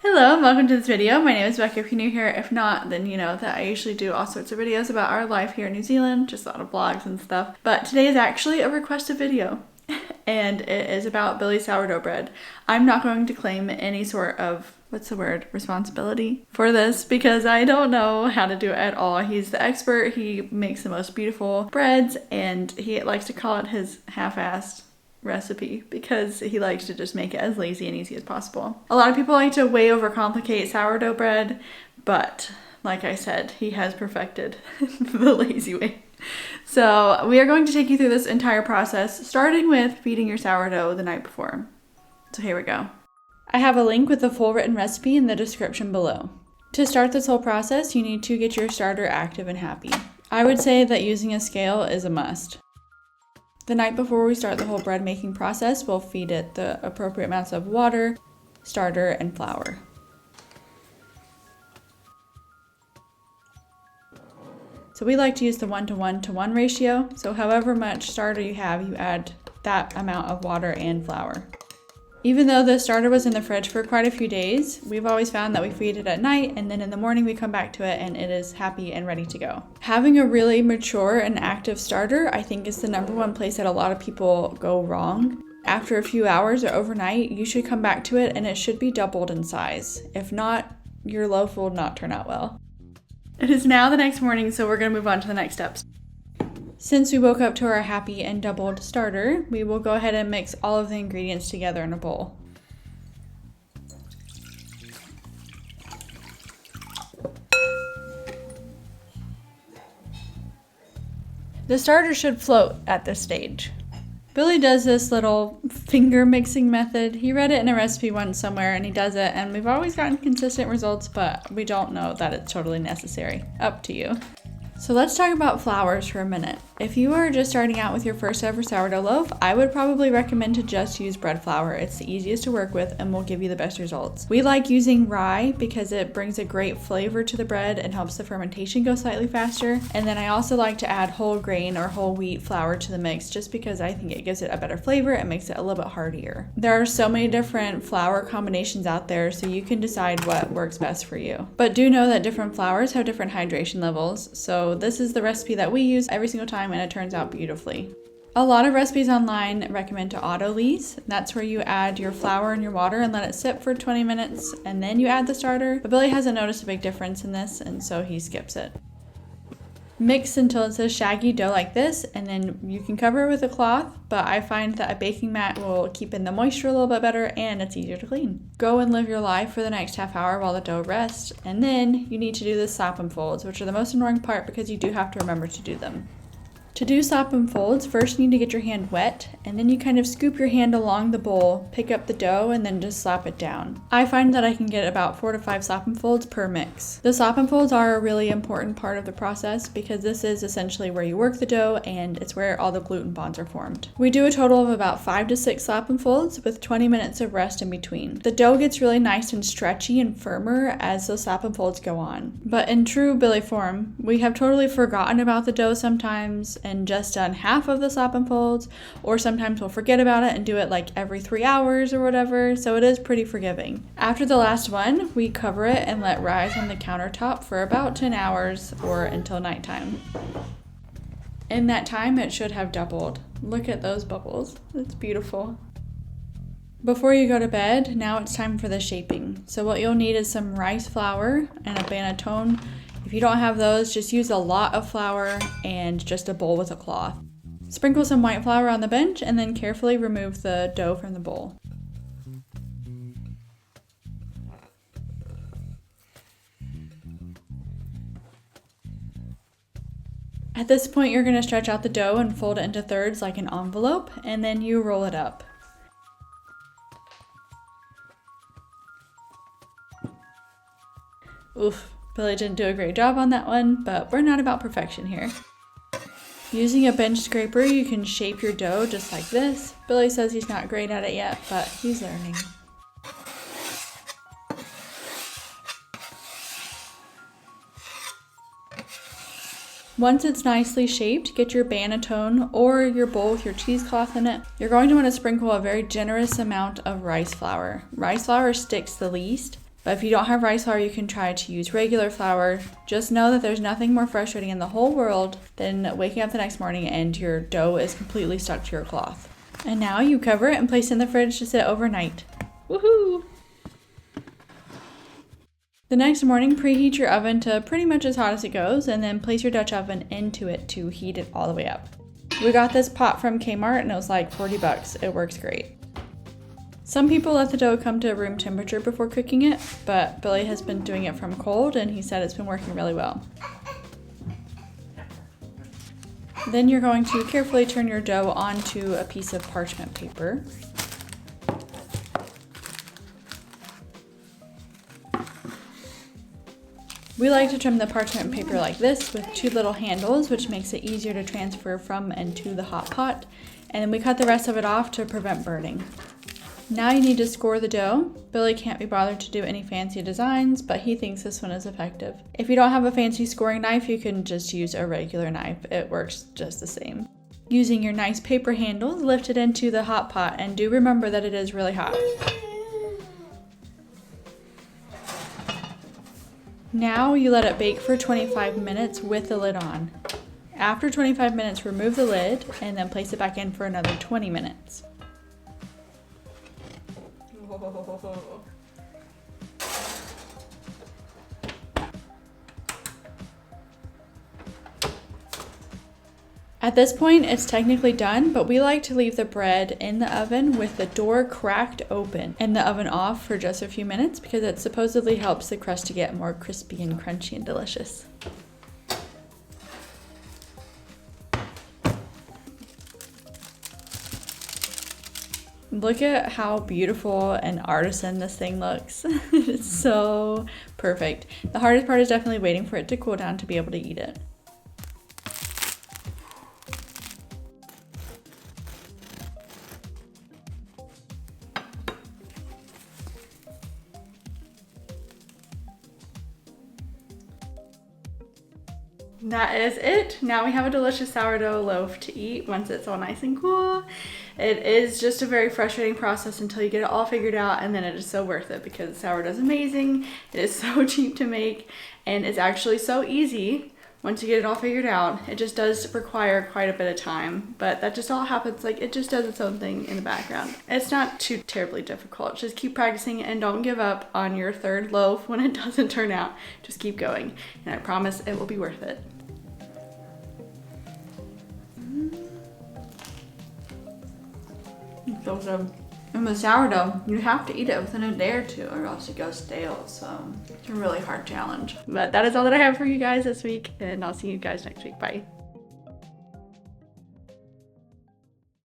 Hello and welcome to this video. My name is Becca if you're new here. If not, then you know that I usually do all sorts of videos about our life here in New Zealand, just a lot of vlogs and stuff. But today is actually a requested video and it is about Billy's sourdough bread. I'm not going to claim any sort of, responsibility for this because I don't know how to do it at all. He's the expert. He makes the most beautiful breads and he likes to call it his half-assed recipe because he likes to just make it as lazy and easy as possible. A lot of people like to way overcomplicate sourdough bread, but like I said, he has perfected the lazy way. So we are going to take you through this entire process, starting with feeding your sourdough the night before. So here we go. I have a link with the full written recipe in the description below. To start this whole process, you need to get your starter active and happy. I would say that using a scale is a must. The night before we start the whole bread making process, we'll feed it the appropriate amounts of water, starter, and flour. So we like to use the 1:1:1 ratio, so however much starter you have, you add that amount of water and flour. Even though the starter was in the fridge for quite a few days, we've always found that we feed it at night and then in the morning we come back to it and it is happy and ready to go. Having a really mature and active starter, I think, is the number one place that a lot of people go wrong. After a few hours or overnight, you should come back to it and it should be doubled in size. If not, your loaf will not turn out well. It is now the next morning, so we're going to move on to the next steps. Since we woke up to our happy and doubled starter, we will go ahead and mix all of the ingredients together in a bowl. The starter should float at this stage. Billy does this little finger mixing method. He read it in a recipe once somewhere and he does it, and we've always gotten consistent results, but we don't know that it's totally necessary. Up to you. So let's talk about flours for a minute. If you are just starting out with your first ever sourdough loaf, I would probably recommend to just use bread flour. It's the easiest to work with and will give you the best results. We like using rye because it brings a great flavor to the bread and helps the fermentation go slightly faster. And then I also like to add whole grain or whole wheat flour to the mix just because I think it gives it a better flavor and makes it a little bit heartier. There are so many different flour combinations out there, so you can decide what works best for you. But do know that different flours have different hydration levels, so this is the recipe that we use every single time and it turns out beautifully. A lot of recipes online recommend to auto-lees. That's where you add your flour and your water and let it sit for 20 minutes and then you add the starter. But Billy hasn't noticed a big difference in this and so he skips it. Mix until it's a shaggy dough like this, and then you can cover it with a cloth, but I find that a baking mat will keep in the moisture a little bit better and it's easier to clean. Go and live your life for the next half hour while the dough rests, and then you need to do the slap and folds, which are the most annoying part because you do have to remember to do them. To do slap and folds, first you need to get your hand wet, and then you kind of scoop your hand along the bowl, pick up the dough, and then just slap it down. I find that I can get about 4 to 5 slap and folds per mix. The slap and folds are a really important part of the process because this is essentially where you work the dough and it's where all the gluten bonds are formed. We do a total of about 5 to 6 slap and folds with 20 minutes of rest in between. The dough gets really nice and stretchy and firmer as those slap and folds go on. But in true Billy form, we have totally forgotten about the dough sometimes and just done half of the slap and folds, or sometimes we'll forget about it and do it like every 3 hours or whatever, so it is pretty forgiving. After the last one, we cover it and let rise on the countertop for about 10 hours or until nighttime. In that time, it should have doubled. Look at those bubbles. It's beautiful. Before you go to bed, now it's time for the shaping. So what you'll need is some rice flour and a banetone. If you don't have those, just use a lot of flour and just a bowl with a cloth. Sprinkle some white flour on the bench and then carefully remove the dough from the bowl. At this point, you're going to stretch out the dough and fold it into thirds like an envelope, and then you roll it up. Oof. Billy didn't do a great job on that one, but we're not about perfection here. Using a bench scraper, you can shape your dough just like this. Billy says he's not great at it yet, but he's learning. Once it's nicely shaped, get your banetone or your bowl with your cheesecloth in it. You're going to want to sprinkle a very generous amount of rice flour. Rice flour sticks the least, But if you don't have rice flour, you can try to use regular flour. Just know that there's nothing more frustrating in the whole world than waking up the next morning and your dough is completely stuck to your cloth. And now you cover it and place it in the fridge to sit overnight. Woohoo! The next morning, preheat your oven to pretty much as hot as it goes, and then place your Dutch oven into it to heat it all the way up. We got this pot from Kmart and it was like 40 bucks. It works great. Some people let the dough come to room temperature before cooking it, but Billy has been doing it from cold and he said it's been working really well. Then you're going to carefully turn your dough onto a piece of parchment paper. We like to trim the parchment paper like this with two little handles, which makes it easier to transfer from and to the hot pot. And then we cut the rest of it off to prevent burning. Now you need to score the dough. Billy can't be bothered to do any fancy designs, but he thinks this one is effective. If you don't have a fancy scoring knife, you can just use a regular knife. It works just the same. Using your nice paper handles, lift it into the hot pot, and do remember that it is really hot. Now you let it bake for 25 minutes with the lid on. After 25 minutes, remove the lid and then place it back in for another 20 minutes. At this point, it's technically done, but we like to leave the bread in the oven with the door cracked open and the oven off for just a few minutes because it supposedly helps the crust to get more crispy and crunchy and delicious. Look at how beautiful and artisan this thing looks. It's so perfect. The hardest part is definitely waiting for it to cool down to be able to eat it. That is it. Now we have a delicious sourdough loaf to eat once it's all nice and cool. It is just a very frustrating process until you get it all figured out, and then it is so worth it because sourdough is amazing. It is so cheap to make, and it's actually so easy once you get it all figured out. It just does require quite a bit of time, but that just all happens, like it just does its own thing in the background. It's not too terribly difficult. Just keep practicing and don't give up on your third loaf when it doesn't turn out. Just keep going, and I promise it will be worth it. So good. And with sourdough, you have to eat it within a day or two or else it goes stale, so it's a really hard challenge. But that is all that I have for you guys this week, and I'll see you guys next week. Bye.